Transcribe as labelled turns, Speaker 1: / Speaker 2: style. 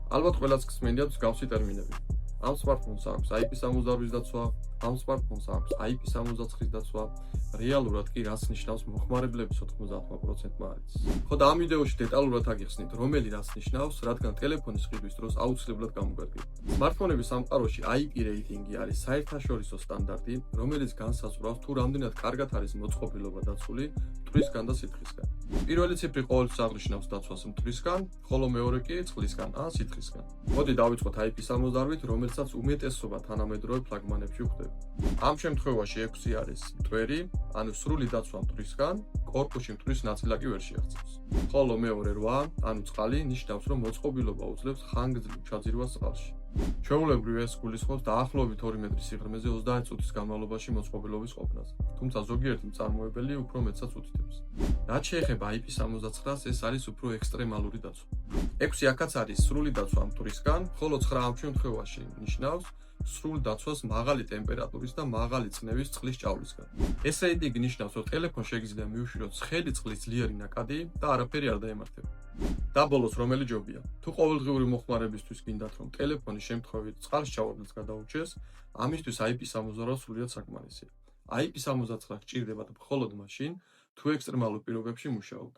Speaker 1: ალბათ ყველას გსმენიათ მსგავსი ტერმინები. ამ smartphones აქვს IP68-ის დაცვა, ამ smartphones აქვს IP69-ის დაცვა. რეალურად კი რას ნიშნავს მოხმარებლების 90%-მა არის. ხო და ამ ვიდეოში დეტალურად აგიხსნით, რომელი რას ნიშნავს, რადგან ტელეფონის ყიდვის დროს აუცილებლად გამოგვერგებთ. Smartphone-ების სამყაროში IP რეიტინგი არის საერთაშორისო სტანდარტი, რომელიც განსაზღვრავს თუ რამდენად კარგად არის მოწყობილობა დაცული მტვრისგან და სითხისგან. პირველი ციფრი ყოველთვის აღნიშნავს დაცვას მტვრისგან, ხოლო მეორე კი წყლისგან ან სითხისგან. მოდი დავიწყოთ IP68-ით, რომელსაც უმეტესობა თანამედროვე ფლაგმანებში ვხვდებით. ამ შემთხვევაში 6 არის მტვერი, ანუ სრული დაცვა მტვრისგან, კორპუსში მტვრის ნაწილაკი ვერ შეაღწევს. ხოლო მეორე 8, ანუ წყალი ნიშნავს, რომ მოწყობილობა უძლებს ხანგრძლივ ჩაძირვას წყალში. ჩვეულებრივ ეს გულისხმობს დაახლოებით 2 მეტრის სიღრმეზე 30 წუთის განმავლობაში მოწყობილობის ყოფნას. თუმცა ზოგიერთი მწარმოებელი უფრო მეტსაც უთითებს. რაც შეეხება IP69-ს, ეს არის უფრო ექსტრემალური დაცვა. 6 აქაც არის სრული დაცვა მტვრისგან, ხოლო 9 ამ შემთხვევაში ნიშნავს სრულ დაცვას მაღალი ტემპერატურის და მაღალი წნევის წყლის ჭავლისგან. ეს რეიტინგი ნიშნავს, რომ ტელეფონს შეგიძლია მიუშვიროთ ცხელი წყლის ძლიერი ნაკადი და არაფერი არ დაემართება. და ბოლოს რომელი ჯობია? თუ ყოველდღიური მოხმარებისთვის გინდათ, რომ ტელეფონი შემთხვევით წყალში ჩავარდნას გადაურჩეს, ამისთვის IP68 სრულიად საკმარისია. IP69 გჭირდებათ მხოლოდ მაშინ, თუ ექსტრემალურ პირობებში მუშაობთ.